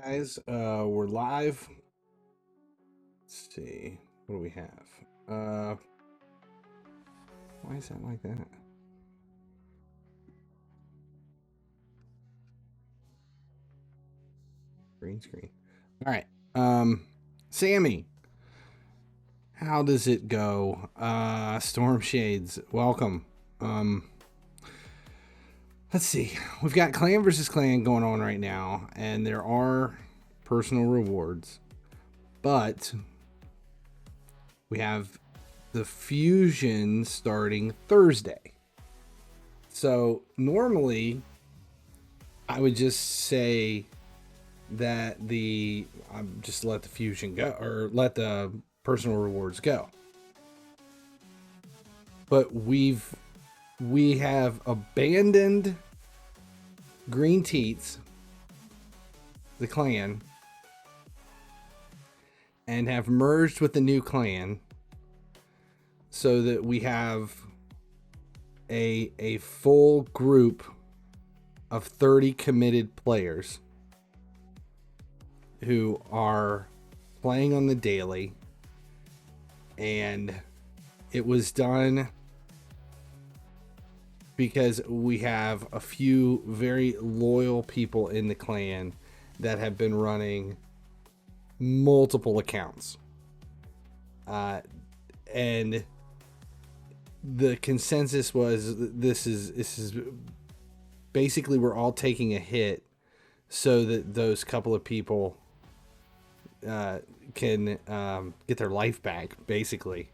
Guys, we're live. Let's see, what do we have? Why is that like that? Green screen. All right. Sammy, how does it go? Storm Shades, welcome. Let's see. We've got clan versus clan going on right now, and there are personal rewards, but we have the fusion starting Thursday. So normally I would just say that just let the fusion go, or let the personal rewards go. But we have abandoned Green Teats, the clan, and have merged with the new clan so that we have a full group of 30 committed players who are playing on the daily. And it was done because we have a few very loyal people in the clan that have been running multiple accounts. And the consensus was this is basically we're all taking a hit so that those couple of people can get their life back, basically.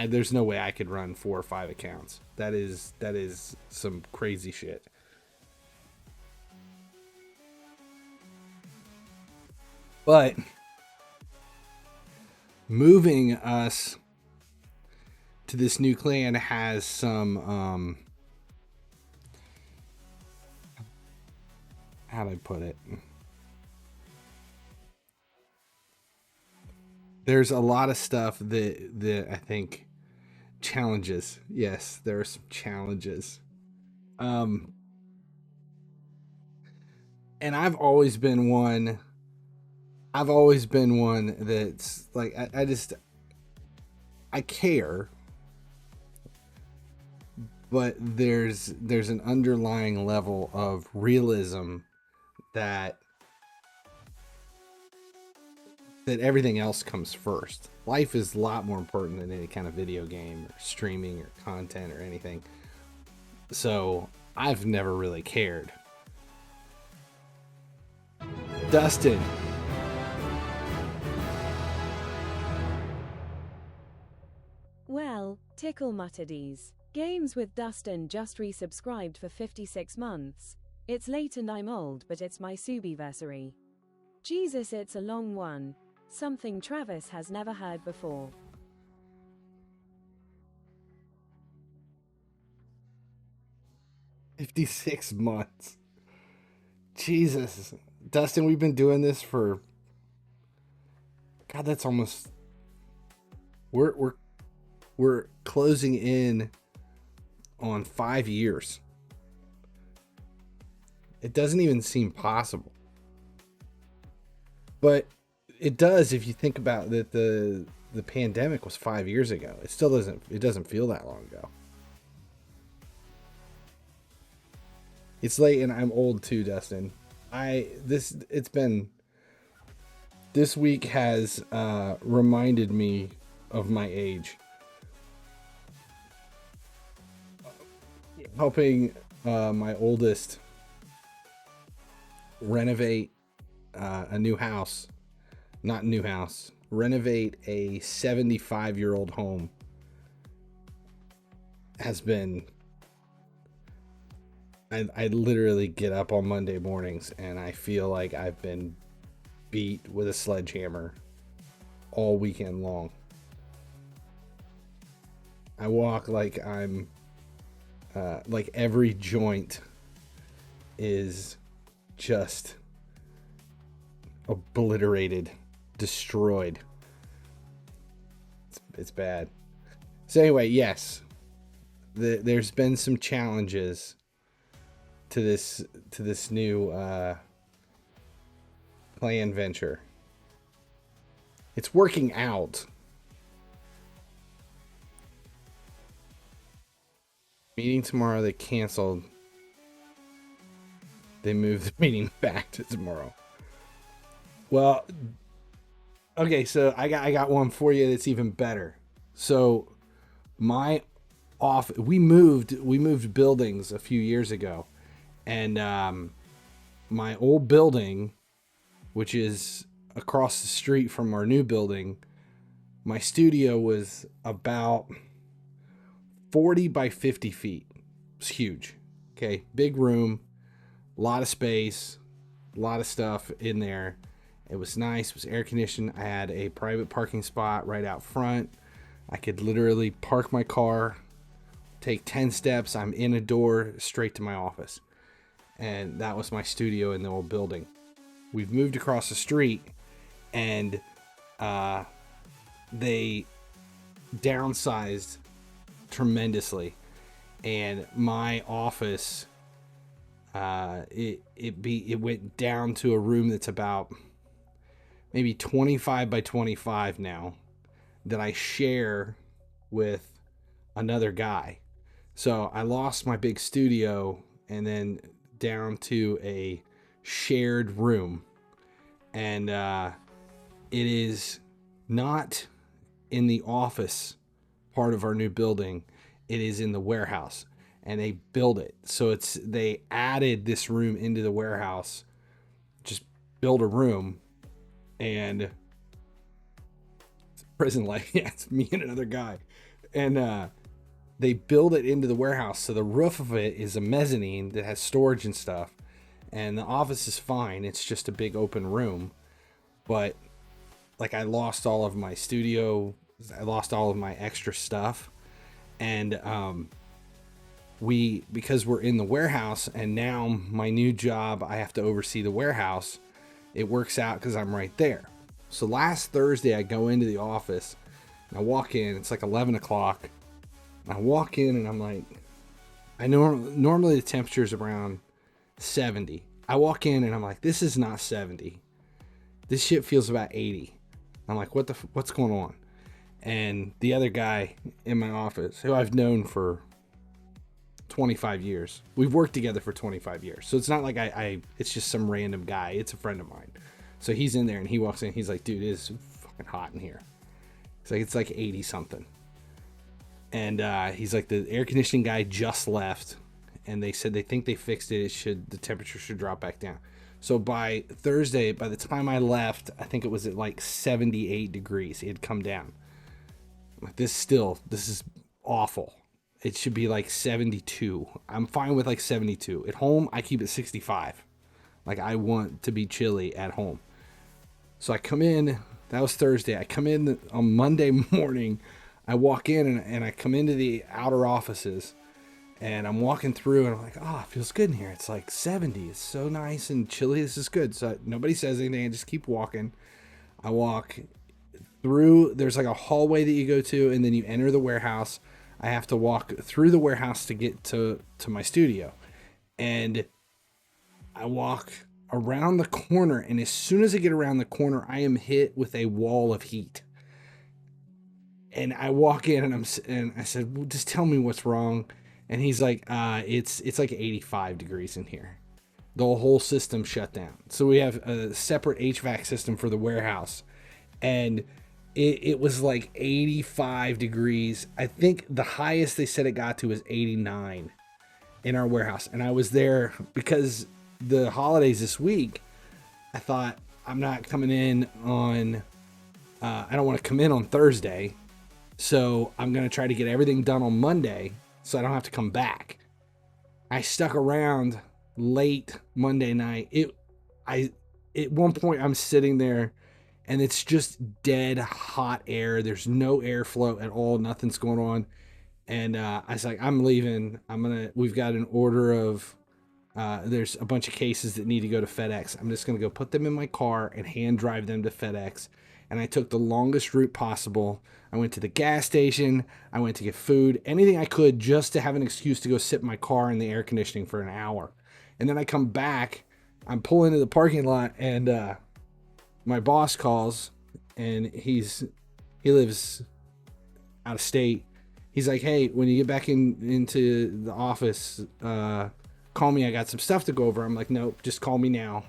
There's no way I could run 4 or 5 accounts. That is some crazy shit. But moving us to this new clan has some how do I put it? There's a lot of stuff that I think challenges. Yes, there are some challenges. And I've always been one that's like I care, but there's an underlying level of realism that everything else comes first. Life is a lot more important than any kind of video game or streaming or content or anything. So I've never really cared. Dustin. Well, tickle mutterdies. Games with Dustin just resubscribed for 56 months. It's late and I'm old, but it's my Subiversary. Jesus, it's a long one. Something Travis has never heard before. $56 months. Jesus. Dustin, we've been doing this for, God, that's almost, we're closing in on 5 years. It doesn't even seem possible. But it does if you think about that the pandemic was 5 years ago. It still doesn't feel that long ago. It's late and I'm old too, Dustin. This week has reminded me of my age. Helping my oldest renovate a new house. Not new house. Renovate a 75-year-old home has been... I literally get up on Monday mornings and I feel like I've been beat with a sledgehammer all weekend long. I walk like I'm like every joint is just obliterated, destroyed. It's bad. So anyway, yes, there's been some challenges to this new clan venture. It's working out. Meeting tomorrow, they canceled. They moved the meeting back to tomorrow. Well, okay, so I got one for you that's even better. So we moved buildings a few years ago, and my old building, which is across the street from our new building, my studio was about 40 by 50 feet. It was huge. Okay, big room, a lot of space, a lot of stuff in there. It was nice. It was air conditioned. I had a private parking spot right out front. I could literally park my car, take 10 steps, I'm in a door straight to my office. And that was my studio in the old building. We've moved across the street, and they downsized tremendously. And my office, it went down to a room that's about maybe 25 by 25 now, that I share with another guy. So I lost my big studio and then down to a shared room. And it is not in the office part of our new building. It is in the warehouse, and they built it. So they added this room into the warehouse, just build a room, and prison life. Yeah, it's me and another guy. And they build it into the warehouse. So the roof of it is a mezzanine that has storage and stuff. And the office is fine. It's just a big open room. But like, I lost all of my studio. I lost all of my extra stuff. And because we're in the warehouse, and now my new job, I have to oversee the warehouse. It works out because I'm right there. So last Thursday, I go into the office, and I walk in. It's like 11 o'clock. I walk in, and I'm like, normally the temperature is around 70. I walk in, and I'm like, this is not 70. This shit feels about 80. I'm like, what's going on? And the other guy in my office, who I've known for 25 years, we've worked together for 25 years. So it's not like it's just some random guy. It's a friend of mine. So he's in there, and he walks in. He's like, dude, it is fucking hot in here. It's like 80 something. And he's like, the air conditioning guy just left, and they said they think they fixed it. The temperature should drop back down. So by Thursday, by the time I left, I think it was at like 78 degrees. It had come down. I'm like, this is awful. It should be like 72. I'm fine with like 72. At home, I keep it 65. Like, I want to be chilly at home. So I come in. That was Thursday. I come in on Monday morning. I walk in, and I come into the outer offices, and I'm walking through, and I'm like, oh, it feels good in here. It's like 70. It's so nice and chilly. This is good. So nobody says anything. I just keep walking. I walk through. There's like a hallway that you go to, and then you enter the warehouse. I have to walk through the warehouse to get to my studio. And I walk around the corner, and as soon as I get around the corner, I am hit with a wall of heat. And I walk in, and I said, well, just tell me what's wrong. And he's like, it's like 85 degrees in here. The whole system shut down. So we have a separate HVAC system for the warehouse. And it was like 85 degrees. I think the highest they said it got to was 89 in our warehouse. And I was there because the holidays this week. I thought, I'm not coming in on, I don't want to come in on Thursday. So I'm going to try to get everything done on Monday so I don't have to come back. I stuck around late Monday night. At one point I'm sitting there, and it's just dead hot air. There's no airflow at all. Nothing's going on. And I was like, I'm leaving. We've got an order of, there's a bunch of cases that need to go to FedEx. I'm just going to go put them in my car and hand drive them to FedEx. And I took the longest route possible. I went to the gas station. I went to get food, anything I could, just to have an excuse to go sit in my car in the air conditioning for an hour. And then I come back. I'm pulling into the parking lot, and my boss calls, and he lives out of state. He's like, hey, when you get back into the office, call me. I got some stuff to go over. I'm like, nope, just call me now.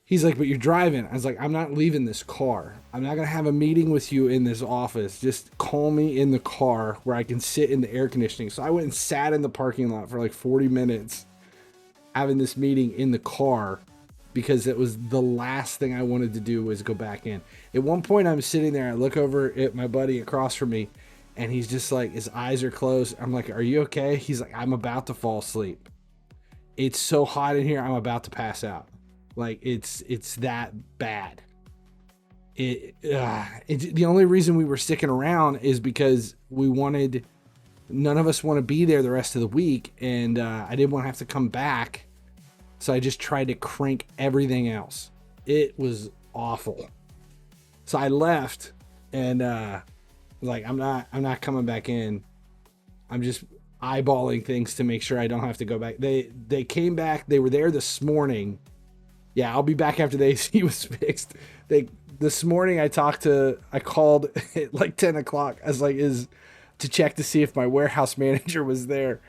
He's like, but you're driving. I was like, I'm not leaving this car. I'm not going to have a meeting with you in this office. Just call me in the car where I can sit in the air conditioning. So I went and sat in the parking lot for like 40 minutes having this meeting in the car, because it was the last thing I wanted to do was go back in. At one point, I'm sitting there. I look over at my buddy across from me, and he's just like, his eyes are closed. I'm like, are you okay? He's like, I'm about to fall asleep. It's so hot in here. I'm about to pass out. Like, it's that bad. The only reason we were sticking around is because none of us want to be there the rest of the week, and I didn't want to have to come back, so I just tried to crank everything else. It was awful. So I left, and like, I'm not coming back in. I'm just eyeballing things to make sure I don't have to go back. They came back. They were there this morning. Yeah, I'll be back after the AC was fixed. This morning I called at like 10 o'clock. I was like, to check to see if my warehouse manager was there.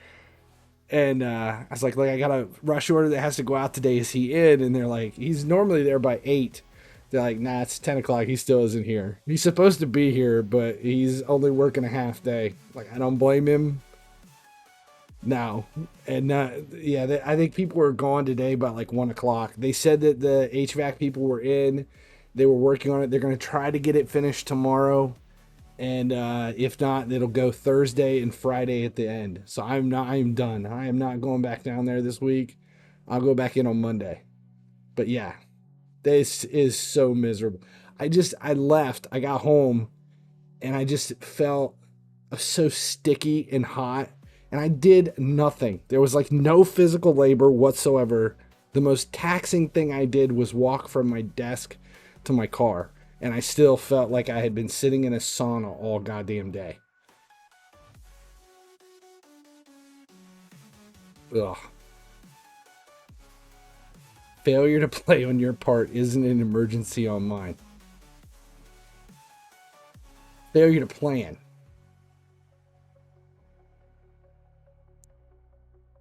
And I was like, I got a rush order that has to go out today. Is he in? And they're like, he's normally there by 8. They're like, nah, it's 10 o'clock. He still isn't here. He's supposed to be here, but he's only working a half day. Like, I don't blame him. No. And yeah, I think people were gone today by like 1 o'clock. They said that the HVAC people were in. They were working on it. They're going to try to get it finished tomorrow. And if not, it'll go Thursday and Friday at the end. So I'm done. I am not going back down there this week. I'll go back in on Monday. But yeah, this is so miserable. I left. I got home, and I just felt so sticky and hot. And I did nothing. There was like no physical labor whatsoever. The most taxing thing I did was walk from my desk to my car. And I still felt like I had been sitting in a sauna all goddamn day. Ugh. Failure to play on your part isn't an emergency on mine. Failure to plan.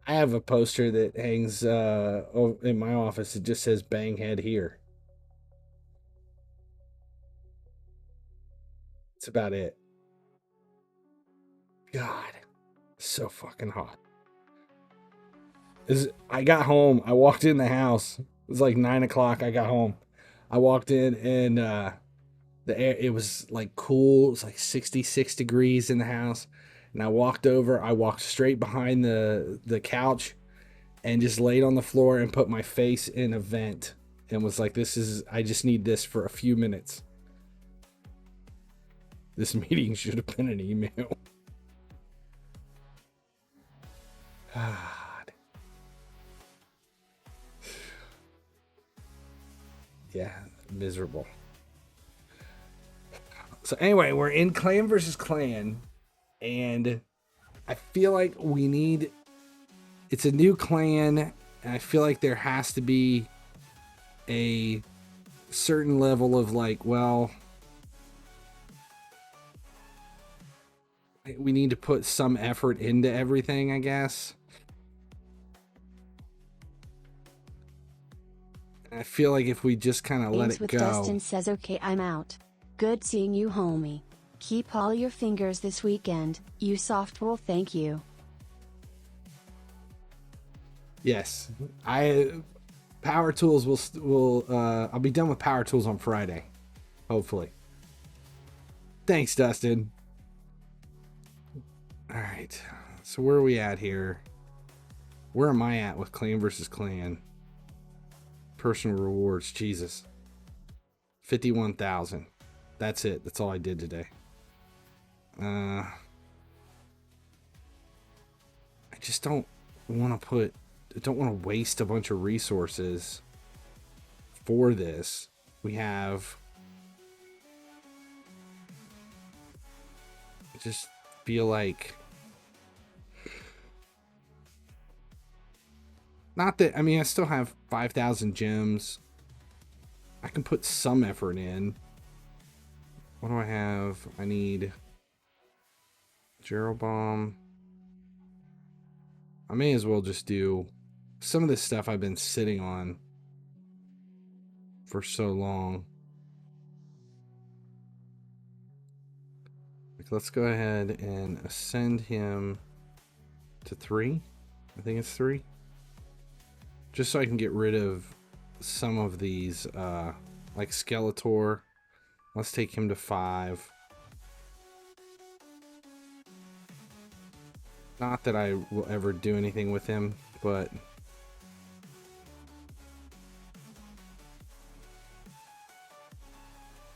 I have a poster that hangs in my office. It just says "Bang Head Here." That's about it. God, so fucking hot. I got home. I walked in the house. It was like 9 o'clock. I got home. I walked in, and the air, it was like cool. It was like 66 degrees in the house. And I walked straight behind the couch and just laid on the floor and put my face in a vent and was like, I just need this for a few minutes. This meeting should have been an email. God. Yeah, miserable. So anyway, we're in clan versus clan. And I feel like it's a new clan, and I feel like there has to be a certain level of like, well, we need to put some effort into everything, I guess. And I feel like if we just kind of let it go. Dustin says, okay, I'm out. Good seeing you, homie. Keep all your fingers this weekend, you softball, thank you. Yes, Power Tools will I'll be done with Power Tools on Friday, hopefully. Thanks, Dustin. All right, so where are we at here? Where am I at with clan versus clan? Personal rewards, Jesus. 51,000. That's it. That's all I did today. I just don't want to waste a bunch of resources for this. We have, I just feel like, not that, I mean, I still have 5,000 gems. I can put some effort in. What do I have? I need Jeroboam. I may as well just do some of this stuff I've been sitting on for so long. Like, let's go ahead and ascend him to 3. I think it's 3. Just so I can get rid of some of these, like Skeletor. Let's take him to 5. Not that I will ever do anything with him, but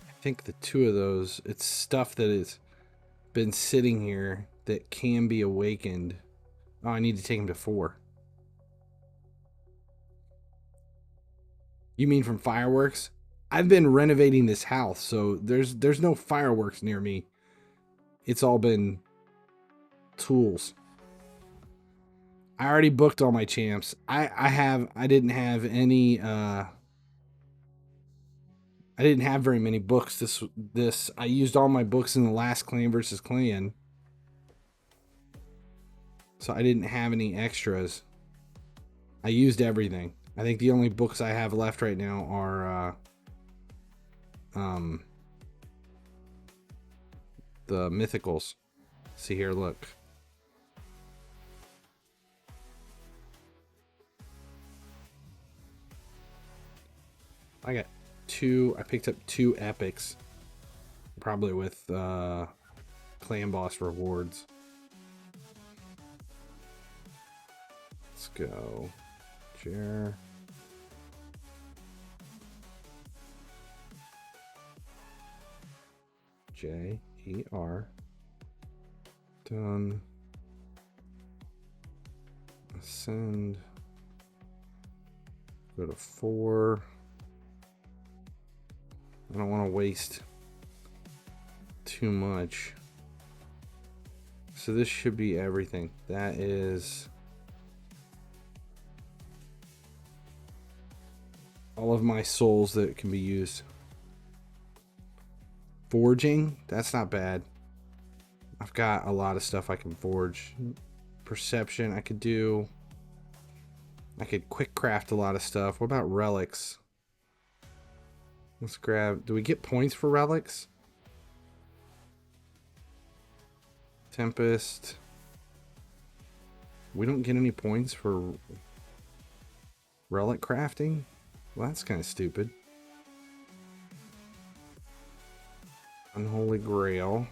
I think the 2 of those, it's stuff that has been sitting here that can be awakened. Oh, I need to take him to 4. You mean from fireworks? I've been renovating this house, so there's no fireworks near me. It's all been tools. I already booked all my champs. I didn't have any I didn't have very many books this I used all my books in the last clan versus clan. So I didn't have any extras. I used everything. I think the only books I have left right now are the mythicals. See here, look. I got 2. I picked up 2 epics, probably with clan boss rewards. Let's go. Jer. J-E-R. Done. Ascend. Go to 4. I don't want to waste too much. So this should be everything. That is all of my souls that can be used. Forging, that's not bad. I've got a lot of stuff I can forge. Perception, I could quick craft a lot of stuff. What about relics? Let's grab, do we get points for relics? Tempest. We don't get any points for relic crafting? Well, that's kind of stupid. Unholy Grail.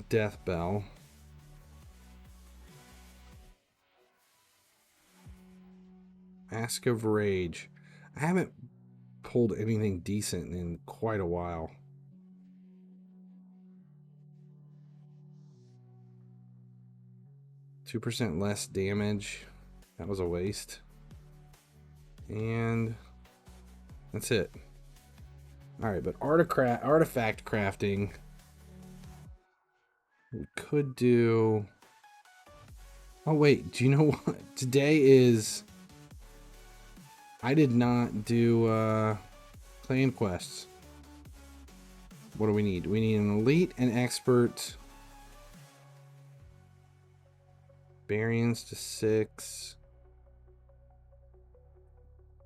Death Bell. Mask of Rage. I haven't pulled anything decent in quite a while. %2 less damage. That was a waste. And that's it. Alright, but artifact crafting. We could do... Oh wait, do you know what? Today is... I did not do clan quests. What do we need? We need an elite, an expert. Variance to 6.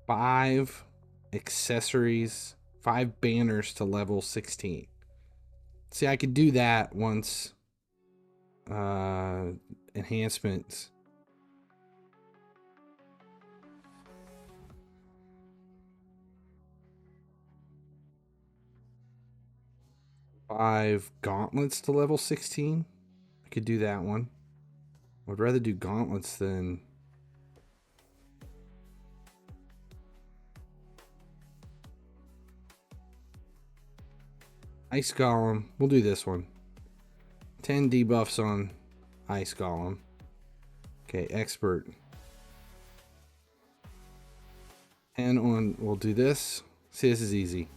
5 accessories. 5 banners to level 16. See, I could do that once enhancements. Five gauntlets to level 16. I could do that one. I would rather do gauntlets than... Ice Golem. We'll do this one. 10 debuffs on Ice Golem. Okay, expert. And on, we'll do this. See, this is easy.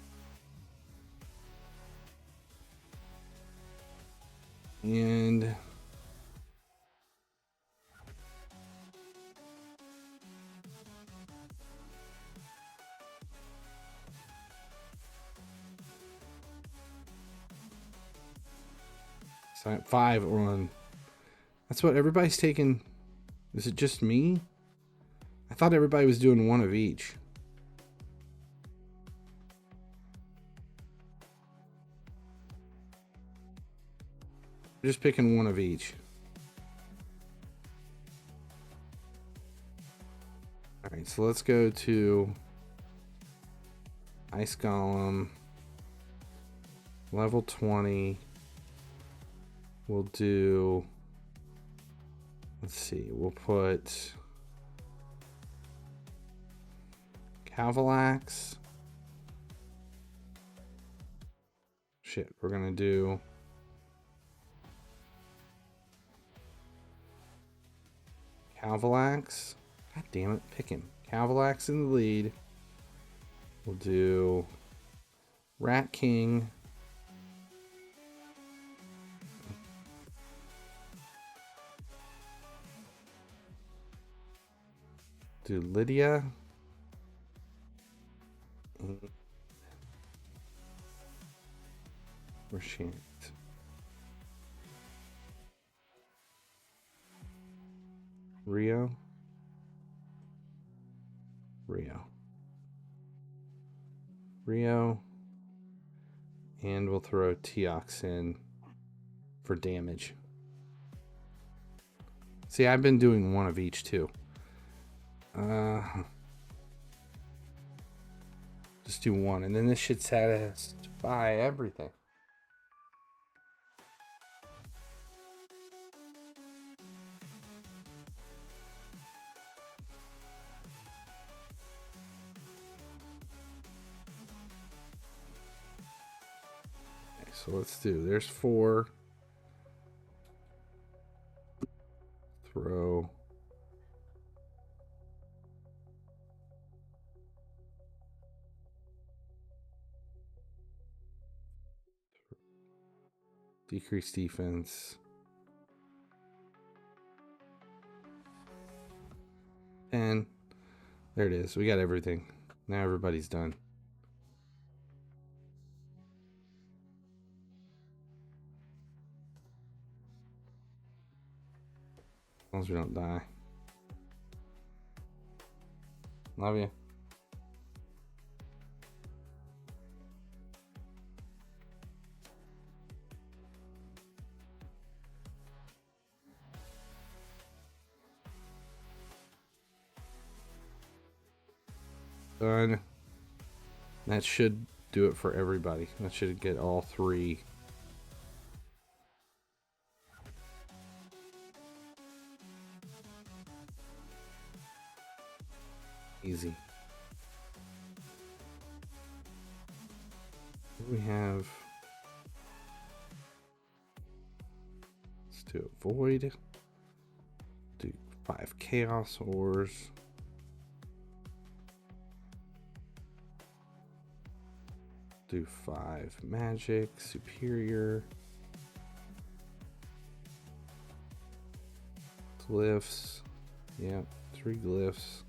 And 5 on. That's what everybody's taking. Is it just me? I thought everybody was doing one of each. Just picking one of each. Alright, so let's go to Ice Golem, level 20. We'll do, let's see, we'll put MYTHLAX. Shit, we're gonna do MYTHLAX. God damn it, pick him. MYTHLAX in the lead. We'll do Rat King. Do Lydia. Where's she at? Rio. And we'll throw Teox in for damage. See, I've been doing one of each too. Just do one, and then this should satisfy everything. Okay, so let's do, there's 4. Throw. Decrease defense. And there it is. We got everything. Now everybody's done. As long as we don't die. Love you. Done. That should do it for everybody. That should get all 3. Easy. We have, let's do a void. Do 5 chaos ores. Do 5 magic, superior, glyphs. Yep, 3 glyphs.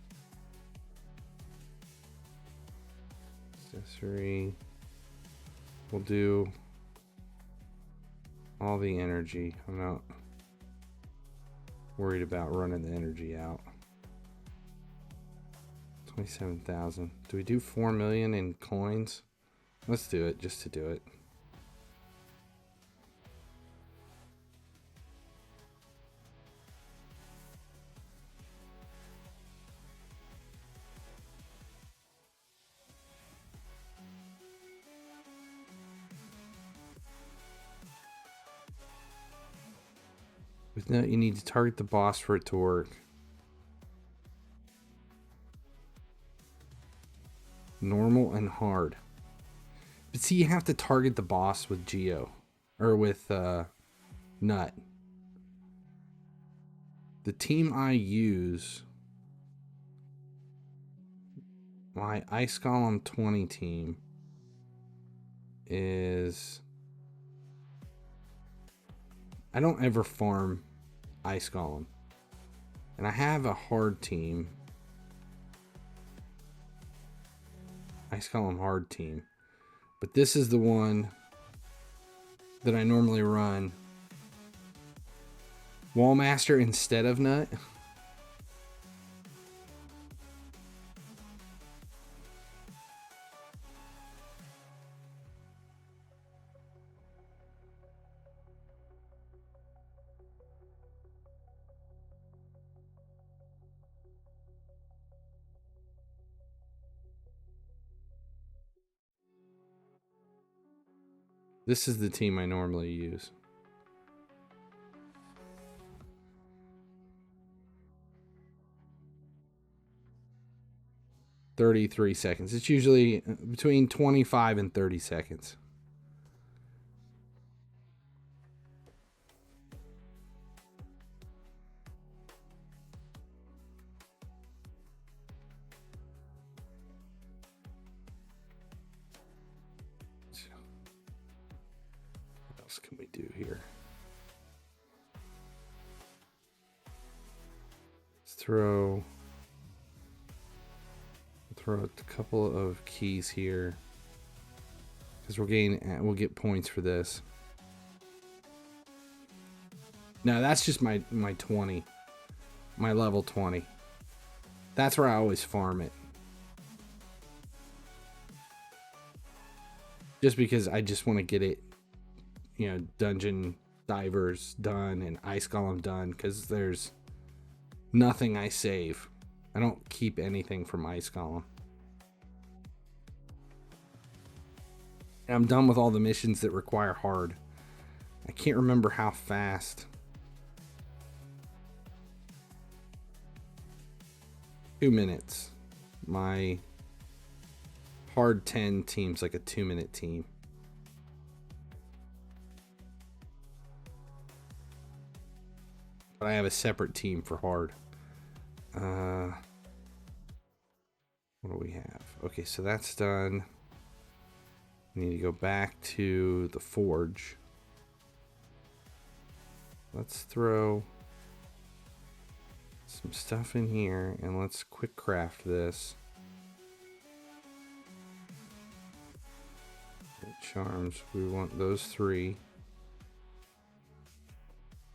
Accessory. We'll do all the energy. I'm not worried about running the energy out. 27,000. Do we do 4 million in coins? Let's do it just to do it. With no, you need to target the boss for it to work. Normal and hard. But see, you have to target the boss with Geo. Or with Nut. The team I use, my Ice Golem 20 team, is, I don't ever farm Ice Golem. And I have a hard team. Ice Golem hard team. But this is the one that I normally run Wallmaster instead of Nut. This is the team I normally use. $33 seconds. It's usually between 25 and 30 seconds. What else can we do here? Let's throw a couple of keys here because we'll get points for this. Now that's just my 20, my level 20. That's where I always farm it. Just because I just want to get it, you know, dungeon divers done and ice golem done, because there's nothing I save. I don't keep anything from ice golem. And I'm done with all the missions that require hard. I can't remember how fast. 2 minutes. My hard 10 team's like a 2-minute team. But I have a separate team for hard. What do we have? Okay, so that's done. We need to go back to the forge. Let's throw some stuff in here and let's quick craft this. Charms, we want those 3.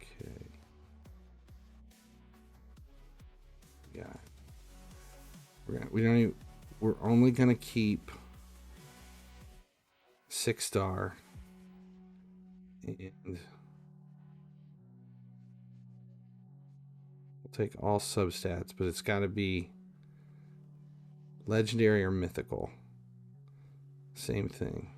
Okay. Yeah. We're only gonna keep 6-star and we'll take all substats, but it's got to be legendary or mythical. Same thing.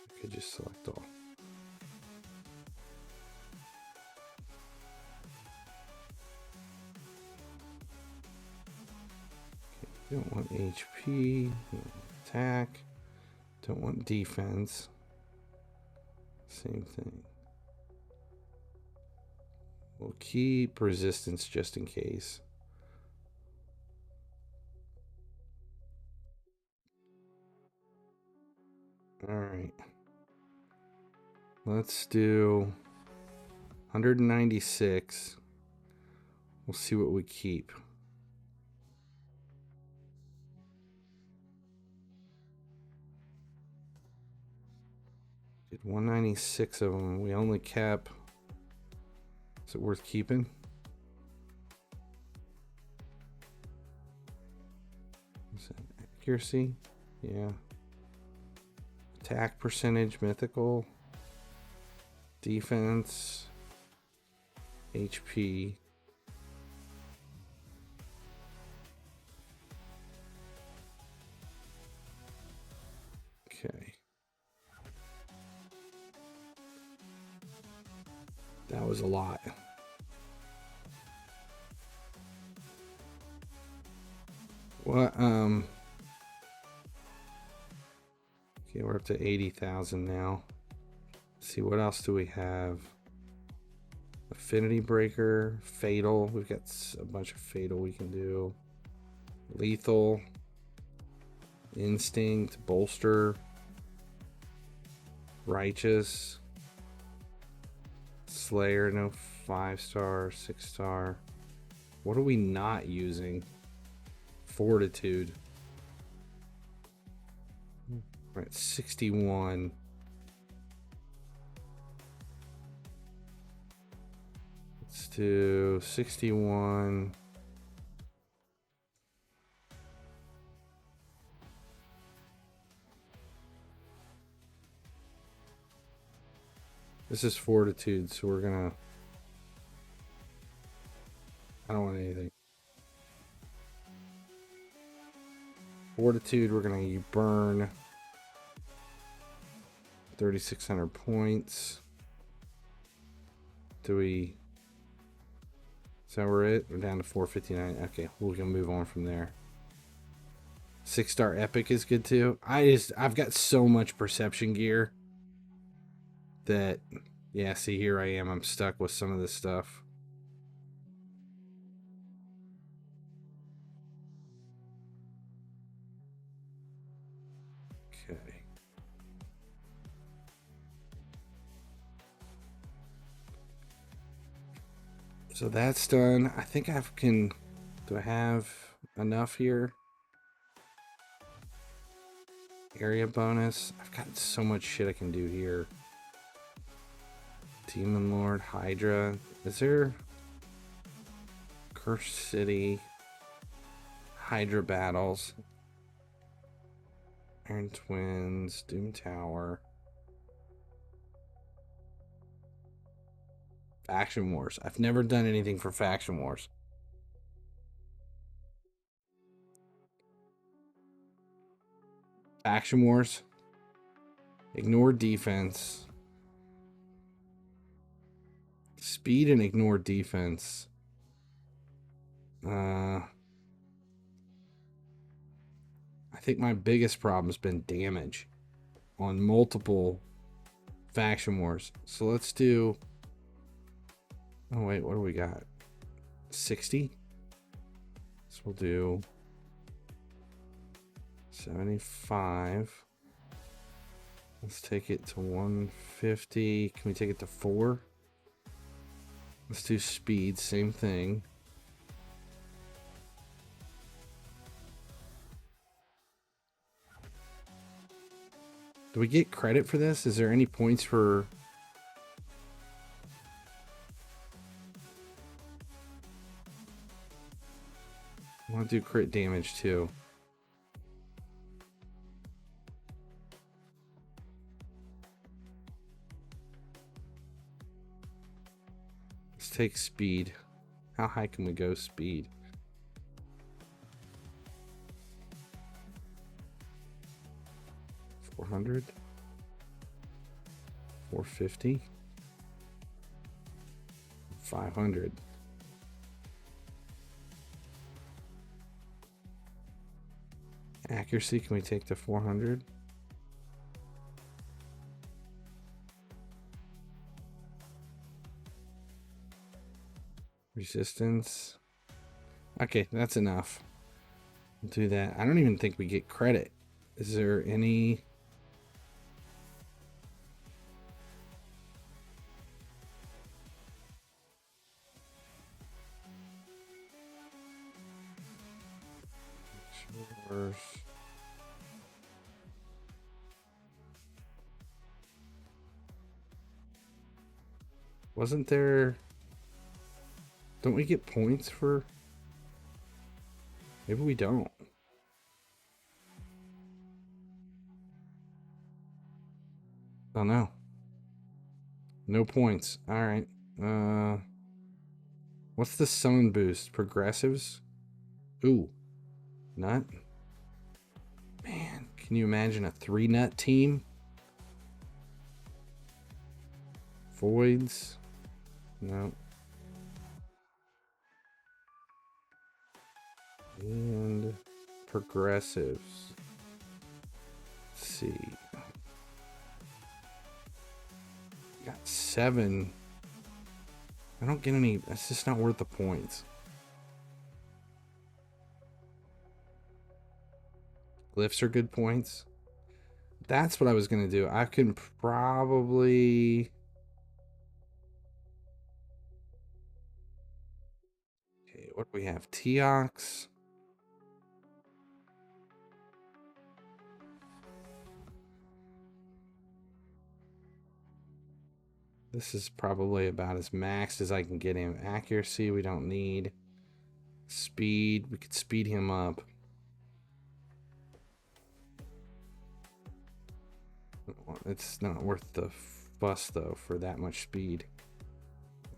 I could just select all. Don't want HP, don't want attack, don't want defense. Same thing. We'll keep resistance just in case. All right. Let's do 196. We'll see what we keep. Did 196 of them. We only kept. Is it worth keeping? Is that accuracy? Yeah. Attack percentage, mythical. Defense. HP. Okay. That was a lot. What, okay, we're up to 80,000 now. Let's see, what else do we have? Affinity Breaker, Fatal. We've got a bunch of Fatal we can do. Lethal. Instinct, Bolster. Righteous. Slayer, no 5-star, 6-star. What are we not using? Fortitude. We're at 61. Let's do 61. This is fortitude, so we're gonna... I don't want anything. Fortitude, we're gonna burn 3,600 points. Do we... Is that where it? We're down to 459. Okay, we can move on from there. 6-star epic is good too. I've got so much perception gear that, yeah, see, here I am. I'm stuck with some of this stuff. Okay. So that's done. I think I can... Do I have enough here? Area bonus. I've got so much shit I can do here. Demon Lord, Hydra. Is there... Cursed City. Hydra battles. Iron Twins. Doom Tower. Faction Wars. I've never done anything for Faction Wars. Faction Wars. Ignore defense. Speed and ignore defense. I think my biggest problem has been damage on multiple Faction Wars. So let's do... Oh wait, what do we got? 60? So we'll do 75. Let's take it to 150. Can we take it to 4? Let's do speed, same thing. Do we get credit for this? Is there any points for... I want to do crit damage too. Let's take speed. How high can we go speed? $400, $450, $500. Accuracy, can we take to 400? Resistance. Okay, that's enough. We'll do that. I don't even think we get credit. Is there any... Wasn't there... Don't we get points for... Maybe we don't. Oh no. No points. Alright. What's the summon boost? Progressives? Ooh. Nut? Man, can you imagine a 3-nut team? Voids? No. And progressives. Let's see. Got 7. I don't get any. That's just not worth the points. Glyphs are good points. That's what I was going to do. I can probably... Okay, what do we have? Teox. This is probably about as maxed as I can get him. Accuracy, we don't need. Speed, we could speed him up. It's not worth the fuss, though, for that much speed.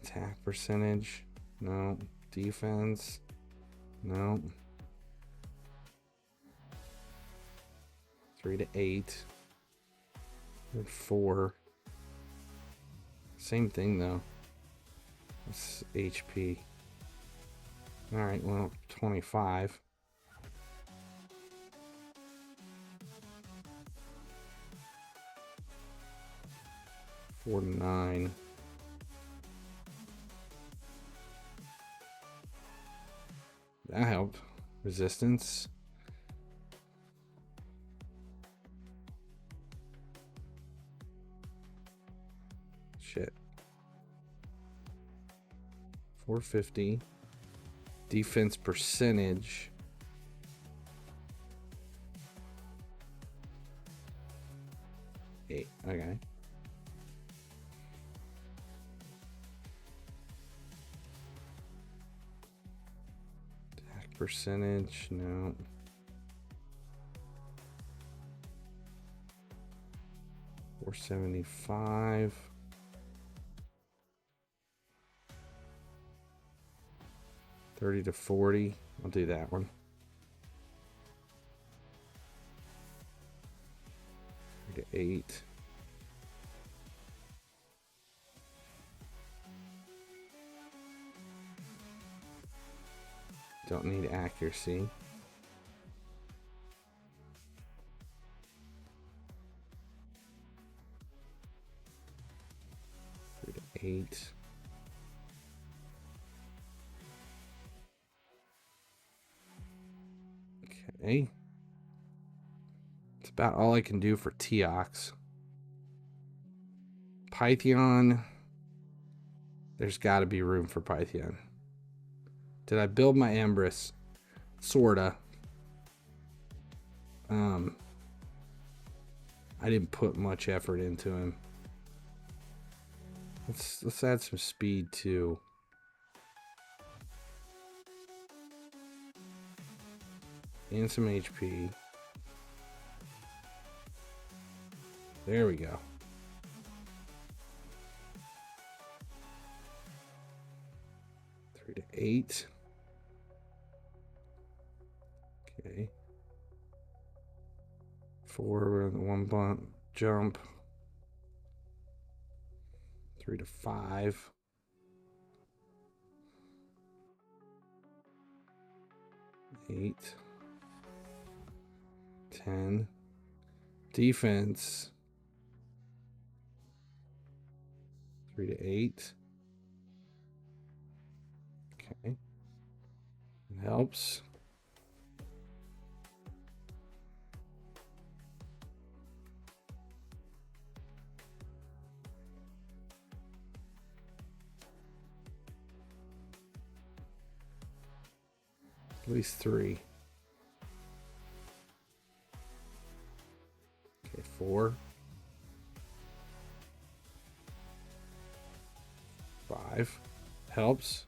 Attack percentage, no. Defense, no. 3 to 8. 4. Same thing, though. That's HP. Alright, well, 25. Four to 9. That helped. Resistance. Shit. 450. Defense percentage. Okay. Attack percentage, no. $475. $30 to 40. I'll do that one. 3 to 8. Don't need accuracy. 3 to 8. Okay. It's about all I can do for Teox. Python. There's got to be room for Python. Did I build my Empress? Sorta. I didn't put much effort into him. Let's add some speed too. And some HP. There we go. Three to 8. Okay. 4 with 1 bump jump. 3 to 5. 8. 10. Defense. 3 to 8. Okay. It helps. At least 3. Okay, 4. 5. Helps.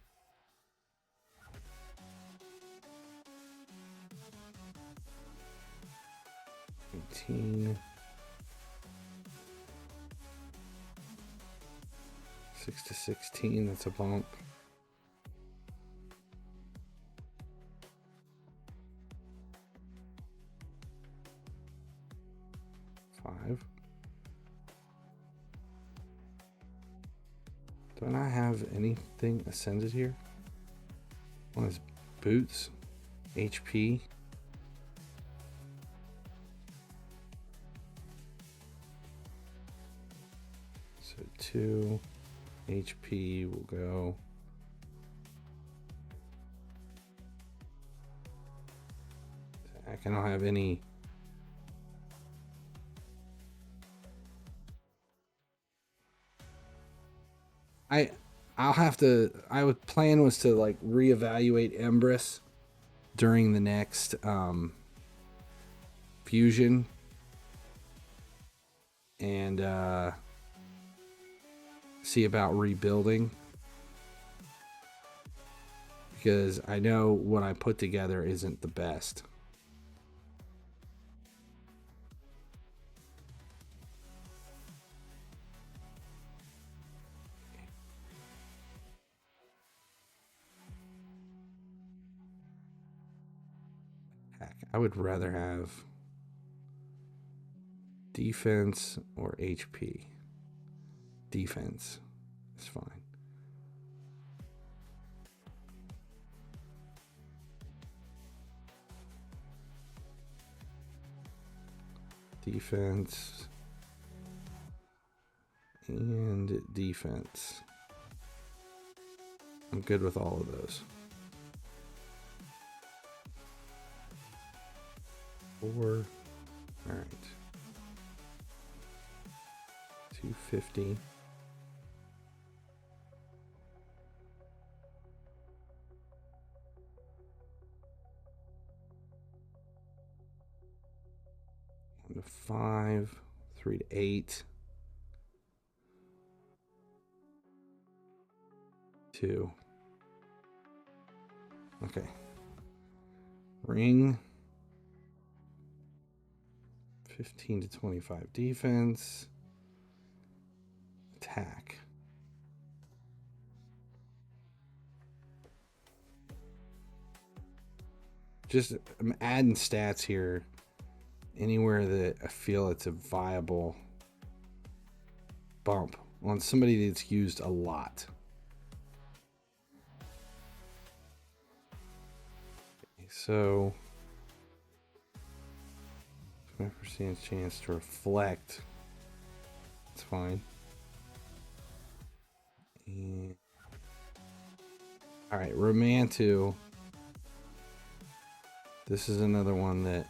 18. 6 to 16, that's a bump. 5. Don't I have anything ascended here? One is boots, HP. So 2 HP will go. I don't have any. I'll have to. Plan was to like reevaluate Embrys during the next fusion, and see about rebuilding, because I know what I put together isn't the best. Heck, I would rather have defense or HP. Defense is fine. Defense and defense. I'm good with all of those. 4. All right. 250. To 5, 3 to 8, 2. Okay. Ring. 15 to 25 defense. Attack. Just I'm adding stats here anywhere that I feel it's a viable bump on somebody that's used a lot. Okay, so 5% chance to reflect. That's fine. And all right, Romantu. This is another one that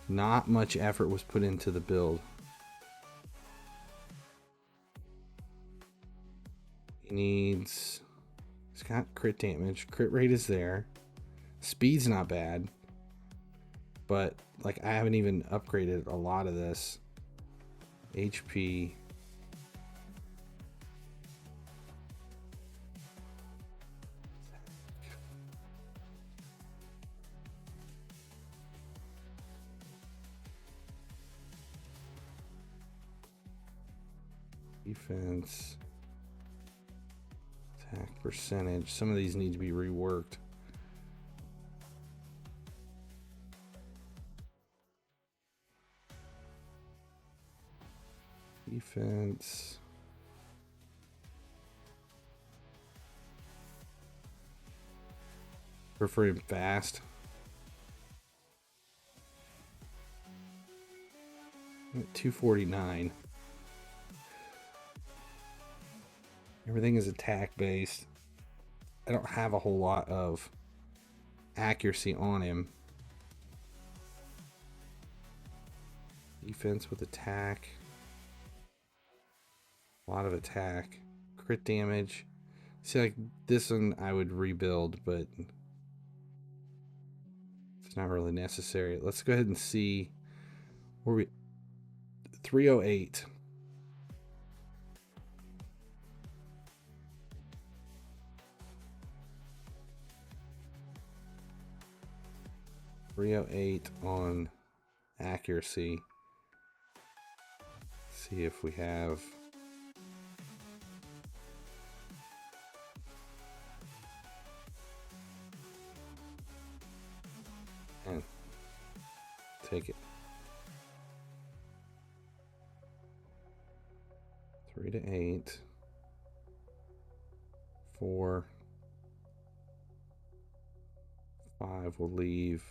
not much effort was put into the build. He needs... He's got crit damage. Crit rate is there. Speed's not bad. But, like, I haven't even upgraded a lot of this. HP... Defense, attack percentage. Some of these need to be reworked. Defense. Prefer him fast. 249. Everything is attack based. I don't have a whole lot of accuracy on him. Defense with attack. A lot of attack. Crit damage. See, like this one I would rebuild, but it's not really necessary. Let's go ahead and see where we... 308. On accuracy. See if we have and take it. 3 to 8. 4. 5 will leave.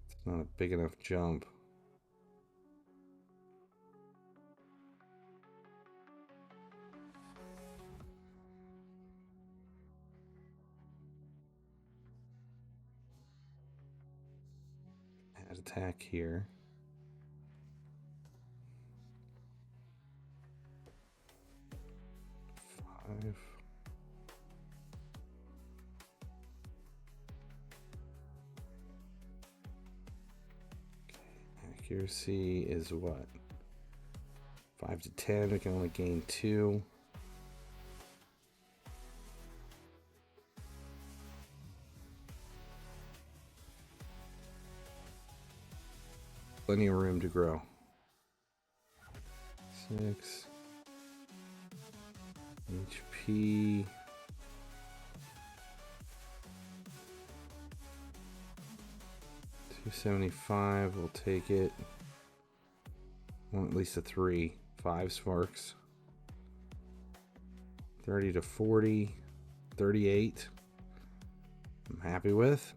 It's not a big enough jump. Add attack here. 5. Accuracy is what? 5 to 10. We can only gain 2. Plenty of room to grow. 6. HP. 275. We'll take it. Want at least a 3. 5 sparks. 30 to 40. 38. I'm happy with.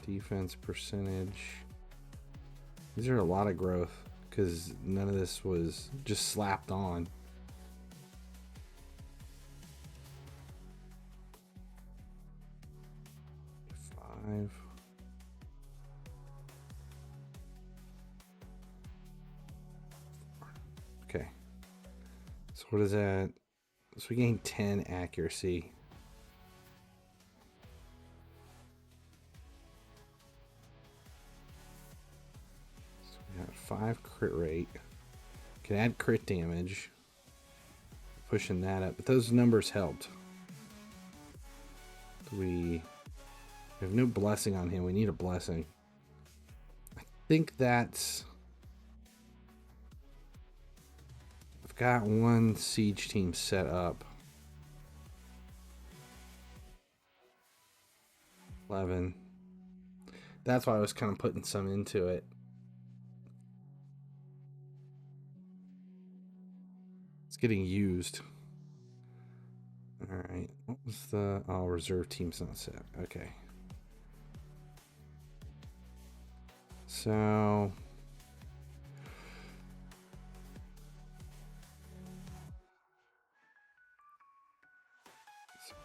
Defense percentage. These are a lot of growth because none of this was just slapped on. Five. Okay. So what is that? So we gain 10 accuracy. So we got 5 crit rate. Can add crit damage. Pushing that up, but those numbers helped. We have no blessing on him. We need a blessing. I think that's... I've got one siege team set up. 11. That's why I was kind of putting some into it. It's getting used. Alright. What was the... Oh, reserve team's not set. Okay. So...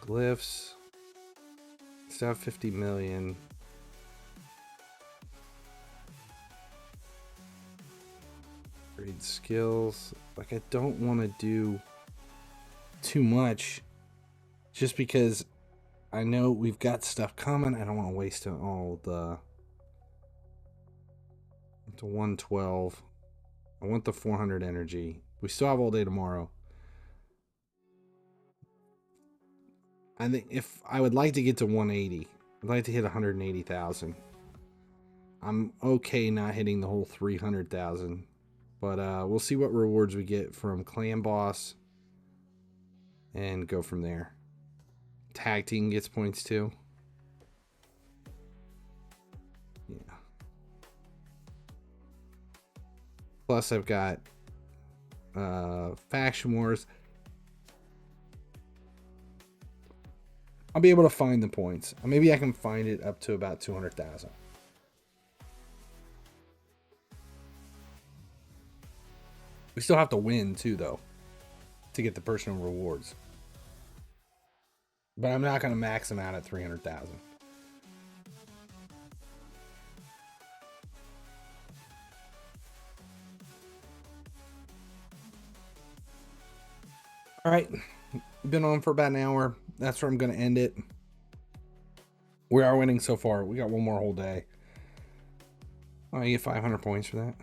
Glyphs. Still have 50 million. Grade skills. Like, I don't want to do too much just because I know we've got stuff coming. I don't want to waste all the 112. I want the 400 energy. We still have all day tomorrow. I think if I would like to get to 180, I'd like to hit 180,000. I'm okay not hitting the whole 300,000, but we'll see what rewards we get from Clan Boss and go from there. Tag team gets points too. Yeah. Plus I've got Faction Wars. I'll be able to find the points. Maybe I can find it up to about 200,000. We still have to win too, though, to get the personal rewards. But I'm not going to max them out at 300,000. All right. Been on for about an hour. That's where I'm going to end it. We are winning so far. We got one more whole day. I get 500 points for that.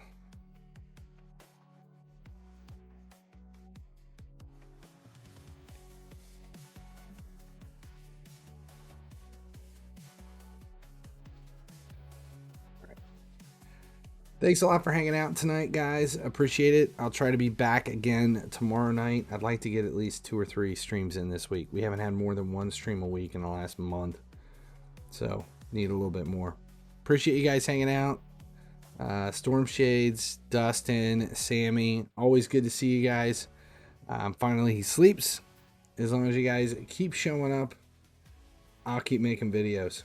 Thanks a lot for hanging out tonight, guys. Appreciate it. I'll try to be back again tomorrow night. I'd like to get at least 2 or 3 streams in this week. We haven't had more than 1 stream a week in the last month. So, need a little bit more. Appreciate you guys hanging out. Storm Shades, Dustin, Sammy. Always good to see you guys. Finally, he sleeps. As long as you guys keep showing up, I'll keep making videos.